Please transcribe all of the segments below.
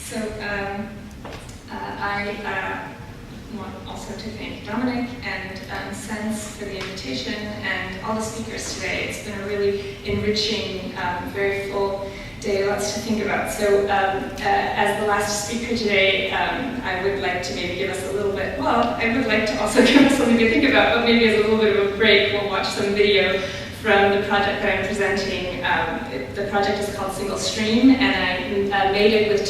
So I want also to thank Dominic and Sense for the invitation and all the speakers today. It's been a really enriching, very full day, lots to think about. So as the last speaker today, I would like to maybe give us a little bit, well, I would like to also give us something to think about, but maybe as a little bit of a break, we'll watch some video from the project that I'm presenting. The project is called Single Stream, and I made it with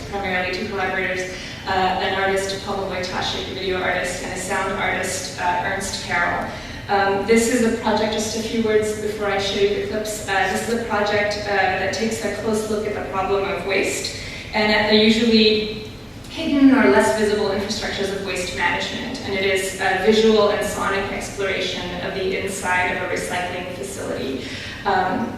primarily two collaborators, an artist, Paweł, Wojtasik, a video artist, and a sound artist, Ernst, Karel. This is a project, just a few words before I show you the clips. This is a project that takes a close look at the problem of waste and at the usually hidden or less visible infrastructures of waste management. And it is a visual and sonic exploration of the inside of a recycling facility.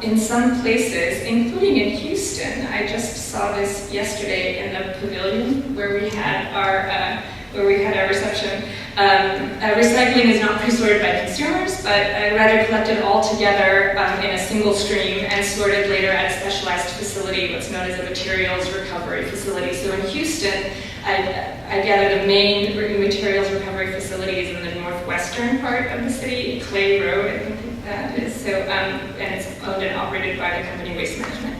In some places, including in Houston, I just saw this yesterday in the pavilion where we had our reception. Recycling is not pre-sorted by consumers, but rather collected all together in a single stream and sorted later at a specialized facility, what's known as a materials recovery facility. So in Houston, I gather the main materials recovery facility is in the northwestern part of the city, Clay Road, I think it is. So, and it's owned and operated by the company Waste Management.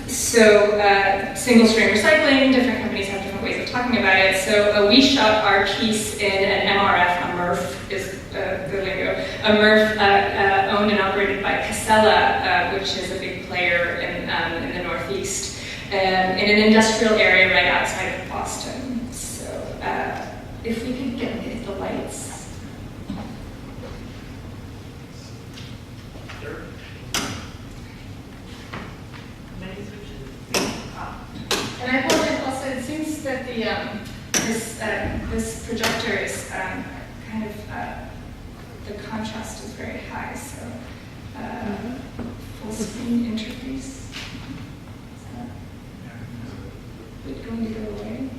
Single stream recycling, different companies have different ways of talking about it. So we shot our piece in an MRF, a MRF is the lingo, a MRF owned and operated by Casella, which is a big player in the Northeast, in an industrial area right outside of Boston. So if we could get the lights. And I apologize also, it seems that this projector is kind of, the contrast is very high, so full screen interface. Is it going to go away?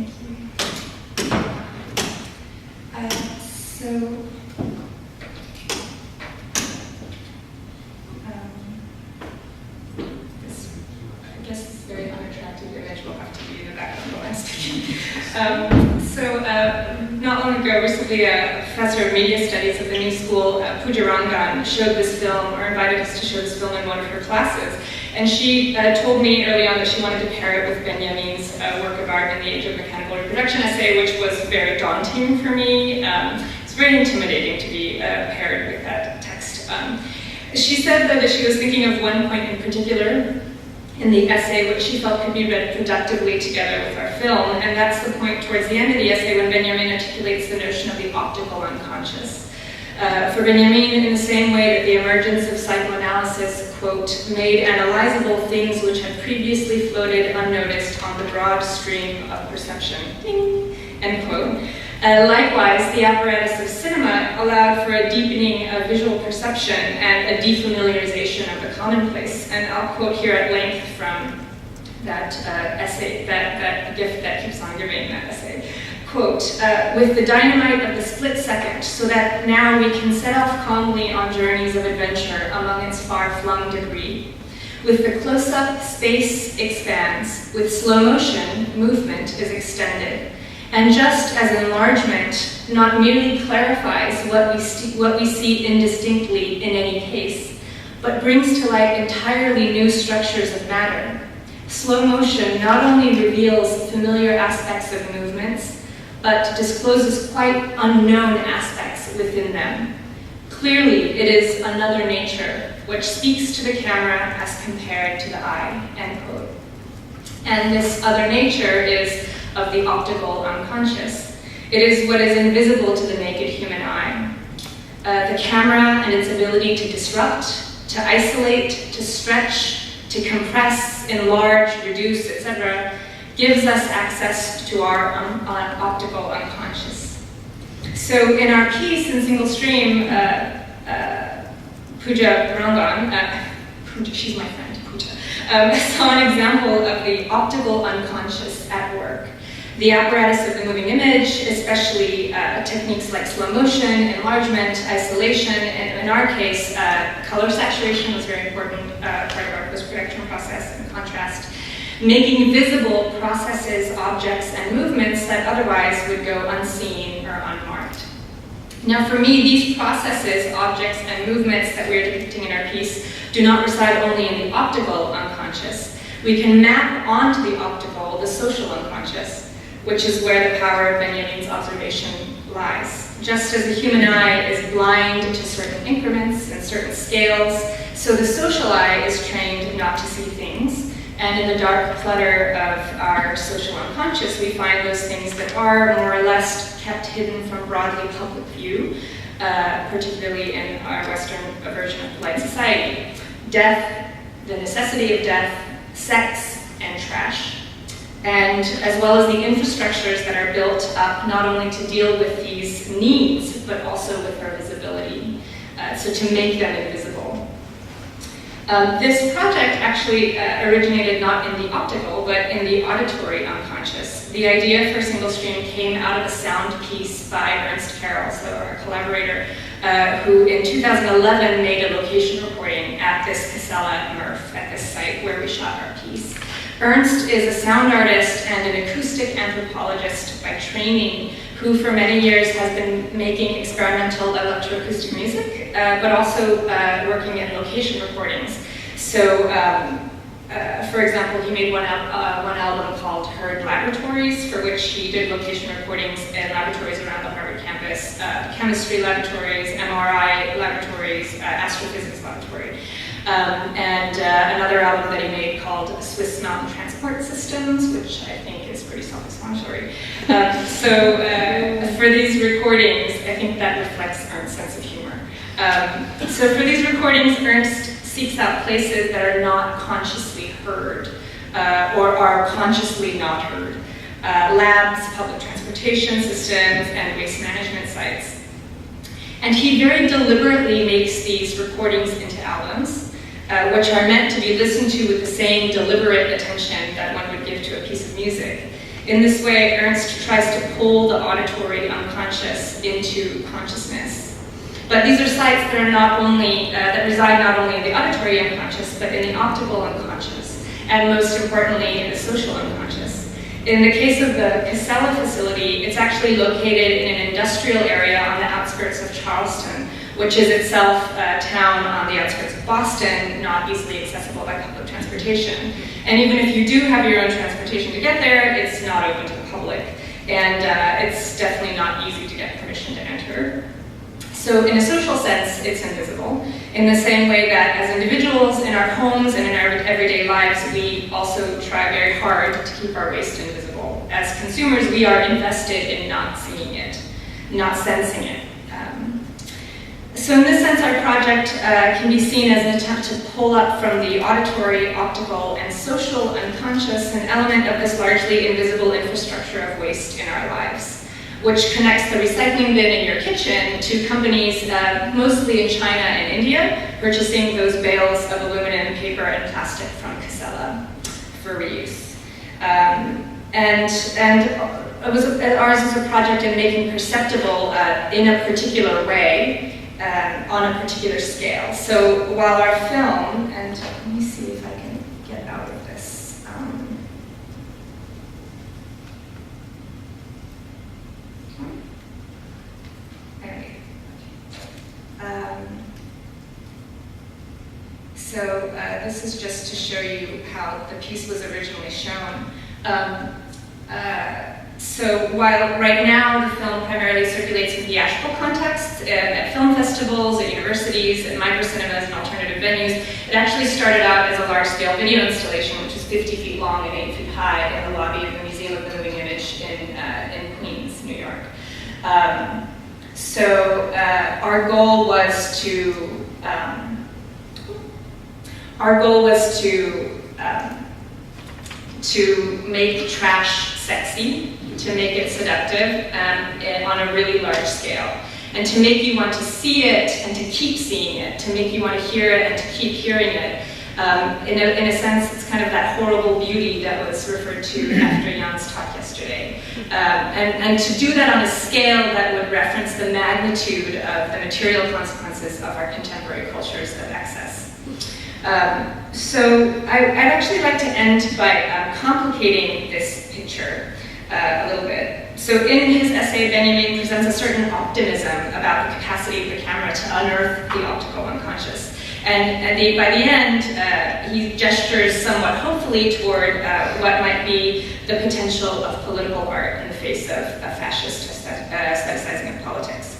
Thank you. This, I guess, this very unattractive image will have to be in the background while I'm speaking. Not long ago, recently, a professor of media studies at the New School, Pooja Rangan, showed this film, or invited us to show this film in one of her classes. And she told me early on that she wanted to pair it with Benjamin's work of art in the Age of Mechanical Reproduction essay, which was very daunting for me. It's very intimidating to be paired with that text. She said that she was thinking of one point in particular in the essay which she felt could be read productively together with our film, and that's the point towards the end of the essay when Benjamin articulates the notion of the optical unconscious. For Benjamin, in the same way that the emergence of psychoanalysis, quote, made analyzable things which had previously floated unnoticed on the broad stream of perception, ding, end quote. Likewise, the apparatus of cinema allowed for a deepening of visual perception and a defamiliarization of the commonplace. And I'll quote here at length from that essay, that gift that keeps on giving, that essay. Quote, with the dynamite of the split second, so that now we can set off calmly on journeys of adventure among its far-flung debris. With the close-up, space expands. With slow motion, movement is extended. And just as enlargement not merely clarifies what we see indistinctly in any case, but brings to light entirely new structures of matter, slow motion not only reveals familiar aspects of movements, but discloses quite unknown aspects within them. Clearly, it is another nature which speaks to the camera as compared to the eye, end quote. And this other nature is of the optical unconscious. It is what is invisible to the naked human eye. The camera and its ability to disrupt, to isolate, to stretch, to compress, enlarge, reduce, etc., gives us access to our optical unconscious. So in our piece in Single Stream, Pooja Rangan, she's my friend, Pooja, saw an example of the optical unconscious at work. The apparatus of the moving image, especially techniques like slow motion, enlargement, isolation, and in our case, color saturation was very important part of our post-production process and contrast, making visible processes, objects, and movements that otherwise would go unseen or unmarked. Now for me, these processes, objects, and movements that we're depicting in our piece do not reside only in the optical unconscious. We can map onto the optical the social unconscious, which is where the power of Benjamin's observation lies. Just as the human eye is blind to certain increments and certain scales, so the social eye is trained not to see things. And in the dark clutter of our social unconscious, we find those things that are more or less kept hidden from broadly public view, particularly in our Western version of polite society. Death, the necessity of death, sex, and trash. And as well as the infrastructures that are built up not only to deal with these needs, but also with their visibility, so to make them invisible. This project actually originated not in the optical, but in the auditory unconscious. The idea for Single Stream came out of a sound piece by Ernst, so our collaborator, who in 2011 made a location reporting at this Casella MRF, at this site where we shot our piece. Ernst is a sound artist and an acoustic anthropologist by training, who for many years has been making experimental electroacoustic music, but also working in location recordings. So, for example, he made one album called Heard Laboratories, for which he did location recordings in laboratories around the Harvard campus, chemistry laboratories, MRI laboratories, astrophysics laboratory. And another album that he made called Swiss Mountain Transport Systems, which I think is pretty self-explanatory. For these recordings, I think that reflects Ernst's sense of humor. So for these recordings, Ernst seeks out places that are not consciously heard, or are consciously not heard. Labs, public transportation systems, and waste management sites. And he very deliberately makes these recordings into albums, which are meant to be listened to with the same deliberate attention that one would give to a piece of music. In this way, Ernst tries to pull the auditory unconscious into consciousness. But these are sites that are not only, that reside not only in the auditory unconscious, but in the optical unconscious, and most importantly, in the social unconscious. In the case of the Casella facility, it's actually located in an industrial area on the outskirts of Charleston, which is itself a town on the outskirts of Boston, not easily accessible by public transportation. And even if you do have your own transportation to get there, it's not open to the public. And it's definitely not easy to get permission to enter. So in a social sense, it's invisible. In the same way that as individuals in our homes and in our everyday lives, we also try very hard to keep our waste invisible. As consumers, we are invested in not seeing it, not sensing it. So in this sense, our project can be seen as an attempt to pull up from the auditory, optical, and social unconscious an element of this largely invisible infrastructure of waste in our lives, which connects the recycling bin in your kitchen to companies mostly in China and India, purchasing those bales of aluminum, paper, and plastic from Casella for reuse. Ours is a project in making perceptible in a particular way, on a particular scale. So while our film, and let me see if I can get out of this. So this is just to show you how the piece was originally shown. So while right now the film primarily circulates in theatrical contexts, at film festivals, at universities, at microcinemas and alternative venues, it actually started out as a large-scale video installation, which is 50 feet long and 8 feet high in the lobby of the Museum of the Moving Image in Queens, New York. Our goal was to make trash sexy, to make it seductive on a really large scale, and to make you want to see it and to keep seeing it, to make you want to hear it and to keep hearing it. In a sense, it's kind of that horrible beauty that was referred to after Jan's talk yesterday. And to do that on a scale that would reference the magnitude of the material consequences of our contemporary cultures of excess. So I'd actually like to end by complicating this picture a little bit. So in his essay, Benjamin presents a certain optimism about the capacity of the camera to unearth the optical unconscious. And by the end, he gestures somewhat hopefully toward what might be the potential of political art in the face of fascist aestheticizing of politics.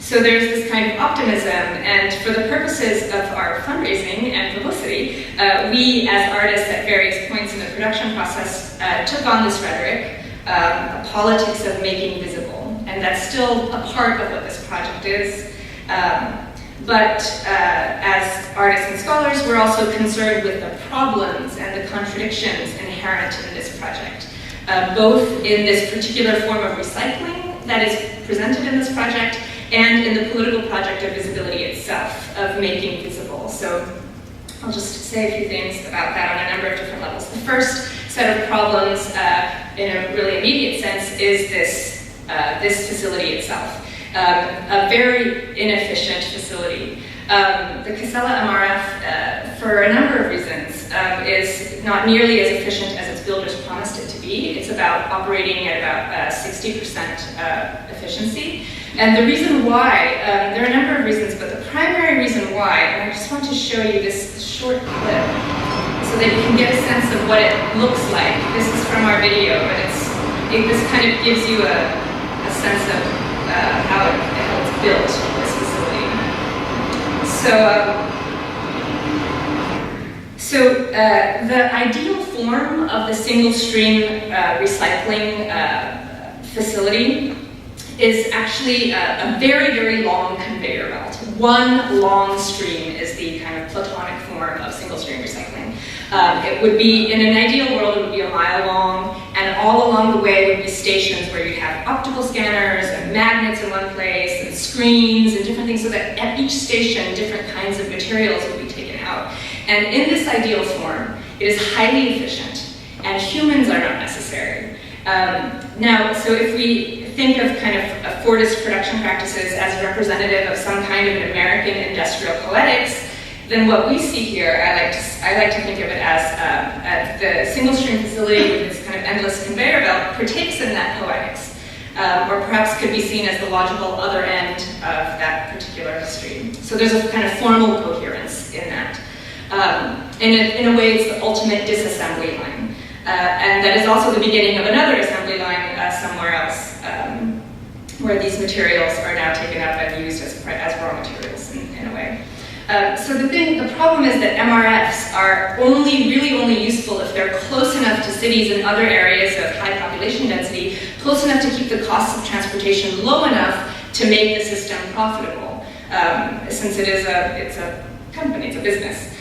So there's this kind of optimism, and for the purposes of our fundraising and publicity, we as artists at various points in the production process took on this rhetoric, a politics of making visible, and that's still a part of what this project is. But as artists and scholars, we're also concerned with the problems and the contradictions inherent in this project, both in this particular form of recycling that is presented in this project, and in the political project of visibility itself, of making visible. So I'll just say a few things about that on a number of different levels. The first set of problems, in a really immediate sense, is this facility itself. A very inefficient facility. The Casella MRF, for a number of reasons, is not nearly as efficient as its builders promised it to be. It's operating at about 60% efficiency. And the reason why, there are a number of reasons, but the primary reason why, and I just want to show you this short clip so that you can get a sense of what it looks like. This is from our video, but this kind of gives you a sense of how it's built, this facility. So the ideal form of the single stream recycling facility is actually a very, very long conveyor belt. One long stream is the kind of platonic form of single stream recycling. It would be, in an ideal world, it would be a mile long, and all along the way would be stations where you'd have optical scanners and magnets in one place and screens and different things, so that at each station different kinds of materials would be taken out. And in this ideal form, it is highly efficient, and humans are not necessary. Now, so if we think of kind of Fordist production practices as representative of some kind of an American industrial poetics, then what we see here, I like to think of it as the single stream facility with its kind of endless conveyor belt partakes in that poetics, or perhaps could be seen as the logical other end of that particular stream. So there's a kind of formal coherence in that. In a way, it's the ultimate disassembly line. And that is also the beginning of another assembly line somewhere else, where these materials are now taken up and used as raw materials in a way. So the problem is that MRFs are really only useful if they're close enough to cities and other areas of high population density, close enough to keep the costs of transportation low enough to make the system profitable, since it's a company, it's a business.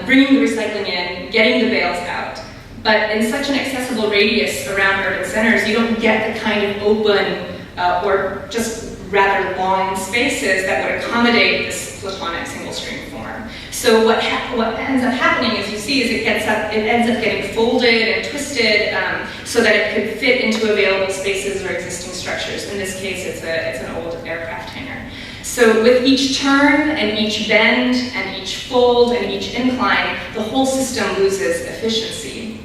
Bringing the recycling in, getting the bales out. But in such an accessible radius around urban centers, you don't get the kind of open or just rather long spaces that would accommodate this platonic single stream form. So what ends up happening, as you see, is it ends up getting folded and twisted so that it could fit into available spaces or existing structures. In this case, it's an old aircraft hangar. So with each turn and each bend and each fold and each incline, the whole system loses efficiency.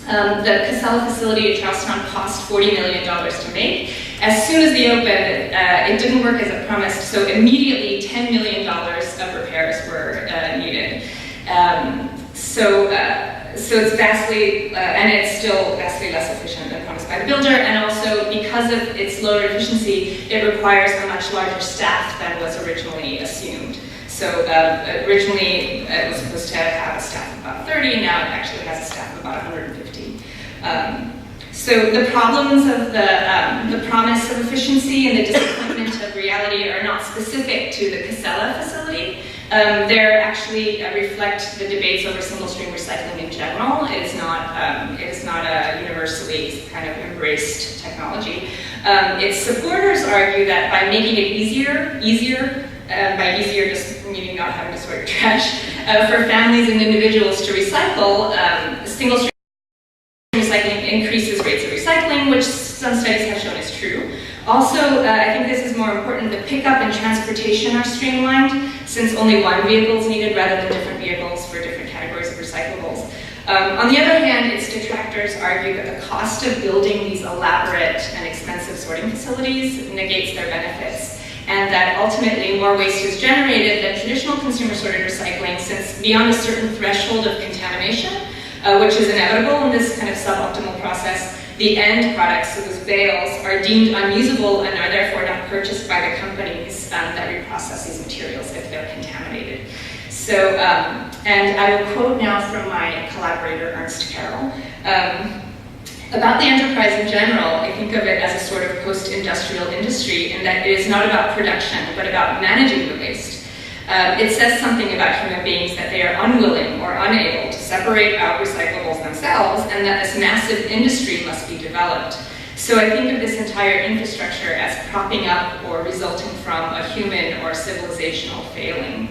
The Casella facility at Charlestown cost $40 million to make. As soon as they opened, it didn't work as it promised, so immediately $10 million of repairs were needed. So it's vastly, and it's still vastly less efficient than promised by the builder, and also because of its lower efficiency, it requires a much larger staff than was originally assumed. So originally it was supposed to have a staff of about 30, now it actually has a staff of about 150. So the problems of the promise of efficiency and the disappointment of reality are not specific to the Casella facility. They actually reflect the debates over single-stream recycling in general. It is not a universally kind of embraced technology. Its supporters argue that by making it easier, by easier just meaning not having to sort your trash, for families and individuals to recycle, single-stream recycling increases rates of recycling, which some studies have shown is true. Also, I think this is more important, the pickup and transportation are streamlined, since only one vehicle is needed rather than different vehicles for different categories of recyclables. On the other hand, its detractors argue that the cost of building these elaborate and expensive sorting facilities negates their benefits, and that ultimately more waste is generated than traditional consumer sorted recycling, since beyond a certain threshold of contamination, which is inevitable in this kind of suboptimal process, the end products, so those bales, are deemed unusable and are therefore not purchased by the companies that reprocess these materials if they're contaminated. So, and I will quote now from my collaborator, Ernst Karel. About the enterprise in general, I think of it as a sort of post-industrial industry in that it is not about production, but about managing the waste. It says something about human beings that they are unwilling or unable to separate out recyclables themselves, and that this massive industry must be developed. So I think of this entire infrastructure as propping up or resulting from a human or civilizational failing.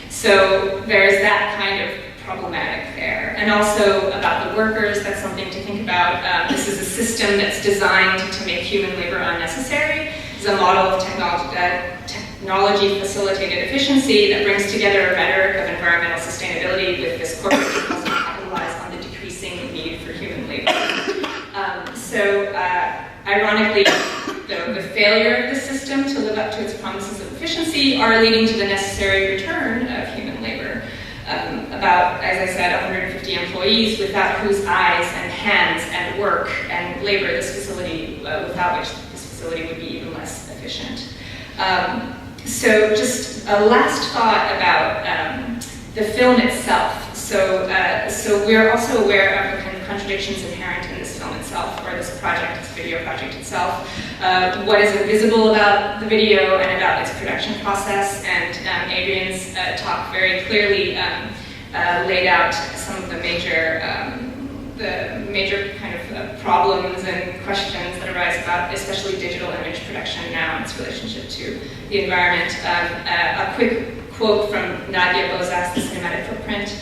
So there's that kind of problematic there. And also about the workers, that's something to think about. This is a system that's designed to make human labor unnecessary. It's a model of technology-facilitated efficiency that brings together a rhetoric of environmental sustainability with this corporate proposal to capitalize on the decreasing need for human labor. Ironically, the failure of the system to live up to its promises of efficiency are leading to the necessary return of human labor. About, as I said, 150 employees without whose eyes and hands and work and labor this facility, without which this facility would be even less efficient. So just a last thought about the film itself. So we're also aware of the kind of contradictions inherent in this film itself, or this project, this video project itself. What is invisible about the video and about its production process, and Adrian's talk very clearly laid out some of the major kind of problems and questions that arise about especially digital image production now and its relationship to the environment. A quick quote from Nadia Bozak's The Cinematic Footprint.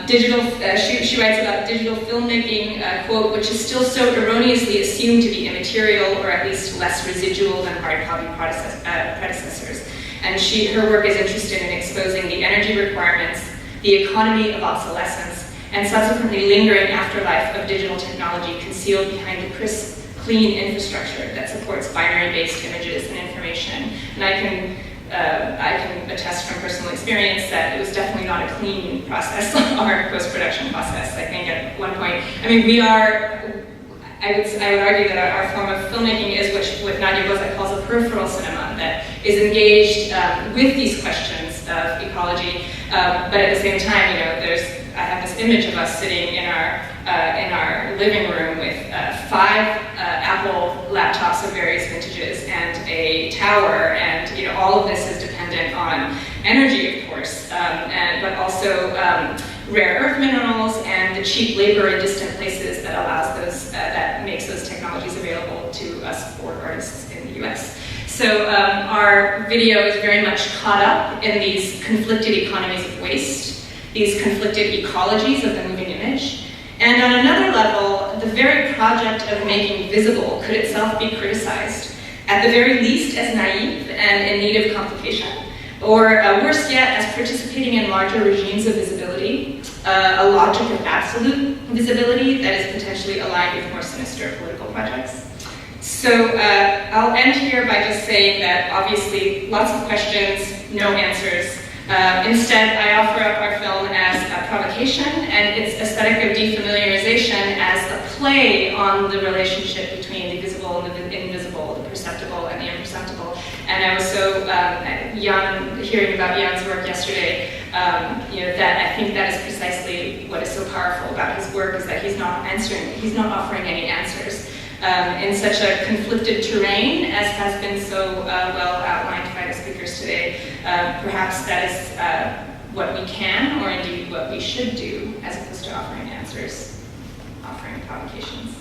She writes about digital filmmaking, quote, which is still so erroneously assumed to be immaterial, or at least less residual than hard copy predecessors. And her work is interested in exposing the energy requirements, the economy of obsolescence, and subsequently lingering afterlife of digital technology concealed behind the crisp, clean infrastructure that supports binary-based images and information. And I can attest from personal experience that it was definitely not a clean process, our post-production process. I think at one point, I mean, I would argue that our form of filmmaking is what Nadia Bozek calls a peripheral cinema, that is engaged with these questions of ecology, but at the same time, I have this image of us sitting in our living room with 5 Apple laptops of various vintages and a tower, and all of this is dependent on energy, of course, but also rare earth minerals and the cheap labor in distant places that that makes those technologies available to us for artists in the US. So our video is very much caught up in these conflicted economies of waste, these conflicted ecologies of the moving image. And on another level, the very project of making visible could itself be criticized, at the very least as naive and in need of complication, or worse yet, as participating in larger regimes of visibility, a logic of absolute visibility that is potentially aligned with more sinister political projects. So I'll end here by just saying that obviously lots of questions, no answers. Instead, I offer up our film as a provocation and its aesthetic of defamiliarization as a play on the relationship between the visible and the invisible, the perceptible and the imperceptible. And I was so hearing about Jan's work yesterday, that I think that is precisely what is so powerful about his work, is that he's not offering any answers. In such a conflicted terrain, as has been so well outlined by the speakers today, perhaps that is what we can, or indeed what we should do, as opposed to offering answers, offering provocations.